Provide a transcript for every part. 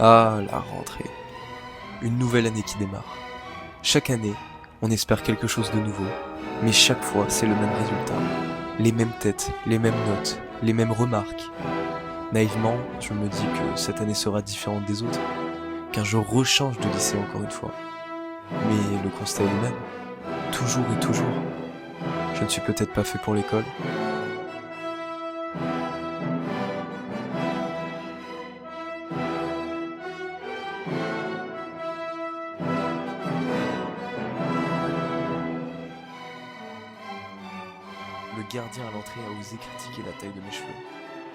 Ah, la rentrée. Une nouvelle année qui démarre. Chaque année, on espère quelque chose de nouveau, mais chaque fois, c'est le même résultat. Les mêmes têtes, les mêmes notes, les mêmes remarques. Naïvement, je me dis que cette année sera différente des autres, car je rechange de lycée encore une fois. Mais le constat est le même. Toujours et toujours. Je ne suis peut-être pas fait pour l'école. Le gardien à l'entrée a osé critiquer la taille de mes cheveux,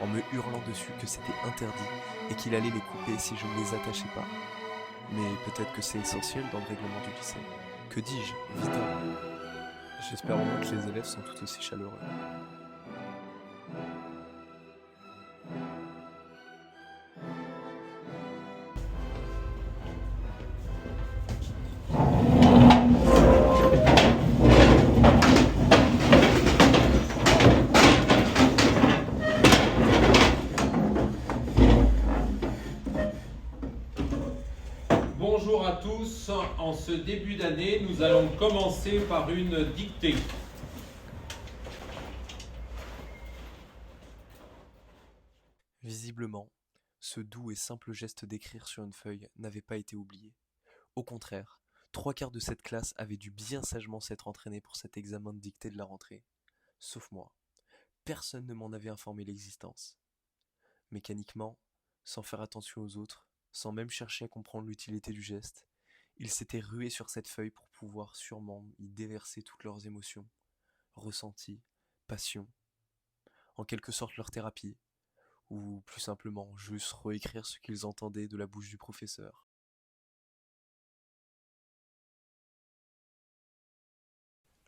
en me hurlant dessus que c'était interdit et qu'il allait les couper si je ne les attachais pas. Mais peut-être que c'est essentiel dans le règlement du lycée. Que dis-je? Vital. J'espère au moins que les élèves sont tout aussi chaleureux. Bonjour à tous, en ce début d'année, nous allons commencer par une dictée. Visiblement, ce doux et simple geste d'écrire sur une feuille n'avait pas été oublié. Au contraire, 3/4 de cette classe avait dû bien sagement s'être entraîné pour cet examen de dictée de la rentrée. Sauf moi. Personne ne m'en avait informé l'existence. Mécaniquement, sans faire attention aux autres, sans même chercher à comprendre l'utilité du geste, ils s'étaient rués sur cette feuille pour pouvoir sûrement y déverser toutes leurs émotions, ressentis, passions, en quelque sorte leur thérapie, ou plus simplement juste réécrire ce qu'ils entendaient de la bouche du professeur.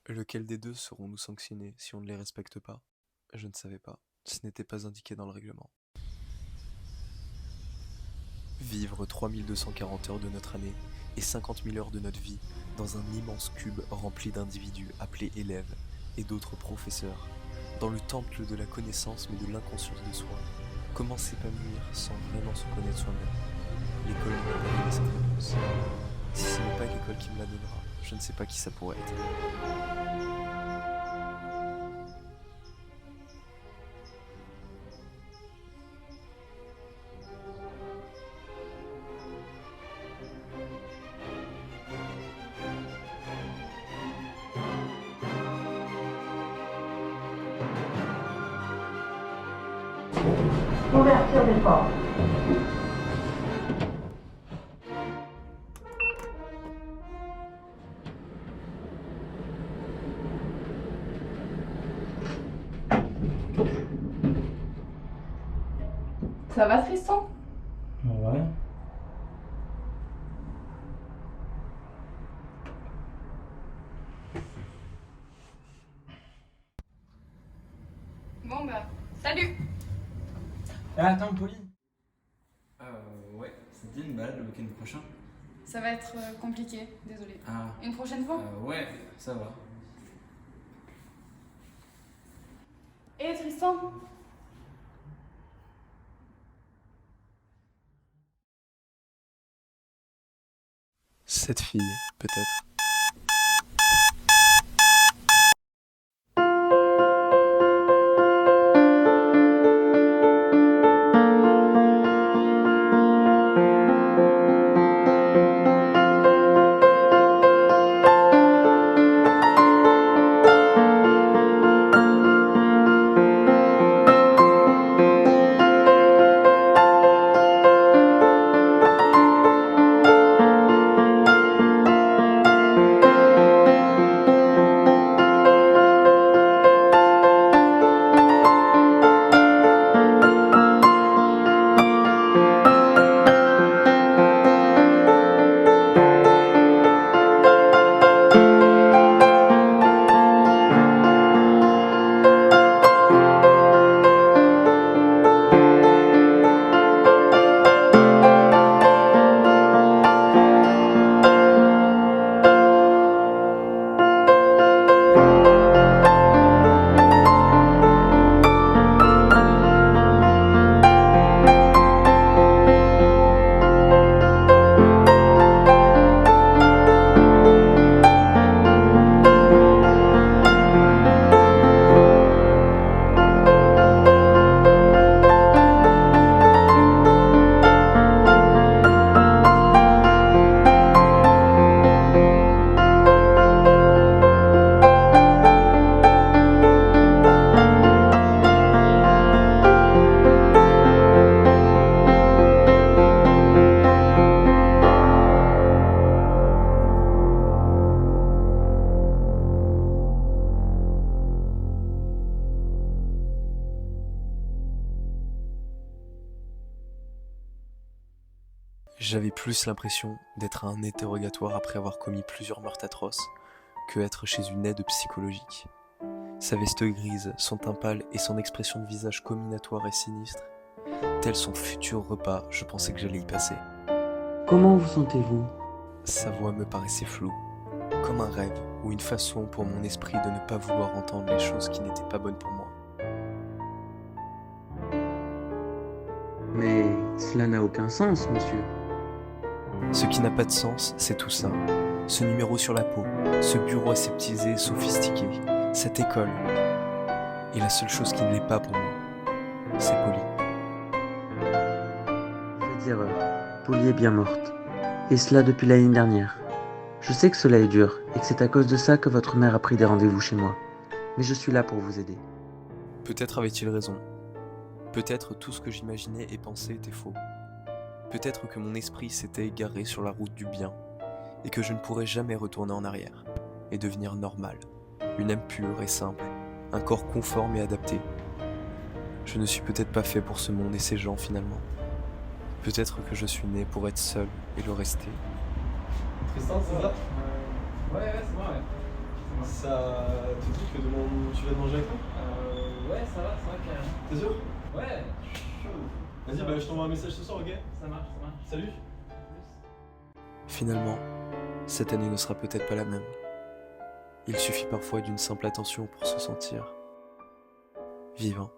Lequel des deux serons-nous sanctionnés si on ne les respecte pas? Je ne savais pas, ce n'était pas indiqué dans le règlement. Vivre 3240 heures de notre année et 50 000 heures de notre vie dans un immense cube rempli d'individus appelés élèves et d'autres professeurs, dans le temple de la connaissance mais de l'inconscience de soi. Comment s'épanouir sans vraiment se connaître soi-même? L'école ne m'a pas donné cette réponse. Si ce n'est pas l'école qui me la donnera, je ne sais pas qui ça pourrait être. Ouverture des portes. Ça va, Tristan? Ouais. Bon bah, salut! Attends, Pauline. Ouais, c'était une balade le week-end prochain. Ça va être compliqué, désolé. Ah, Une prochaine fois? ouais, ça va. Et Tristan? Cette fille, peut-être. J'avais plus l'impression d'être à un interrogatoire après avoir commis plusieurs meurtres atroces que être chez une aide psychologique. Sa veste grise, son teint pâle et son expression de visage comminatoire et sinistre, tel son futur repas, je pensais que j'allais y passer. Comment vous sentez-vous? Sa voix me paraissait floue, comme un rêve ou une façon pour mon esprit de ne pas vouloir entendre les choses qui n'étaient pas bonnes pour moi. Mais cela n'a aucun sens, monsieur. Ce qui n'a pas de sens, c'est tout ça. Ce numéro sur la peau, ce bureau aseptisé, sophistiqué, cette école. Et la seule chose qui ne l'est pas pour moi, c'est Polly. Faites erreur. Polly est bien morte. Et cela depuis l'année dernière. Je sais que cela est dur, et que c'est à cause de ça que votre mère a pris des rendez-vous chez moi. Mais je suis là pour vous aider. Peut-être avait-il raison. Peut-être tout ce que j'imaginais et pensais était faux. Peut-être que mon esprit s'était égaré sur la route du bien, et que je ne pourrais jamais retourner en arrière, et devenir normal, une âme pure et simple, un corps conforme et adapté. Je ne suis peut-être pas fait pour ce monde et ces gens finalement. Peut-être que je suis né pour être seul et le rester. Tristan, c'est ça? Ouais, c'est moi, ouais. Ça te dit que demain tu vas te manger avec moi? Ouais, ça va carrément. T'es sûr? Ouais, chaud. Vas-y, bah je t'envoie un message ce soir, ok? Ça marche. Salut! Finalement, cette année ne sera peut-être pas la même. Il suffit parfois d'une simple attention pour se sentir vivant.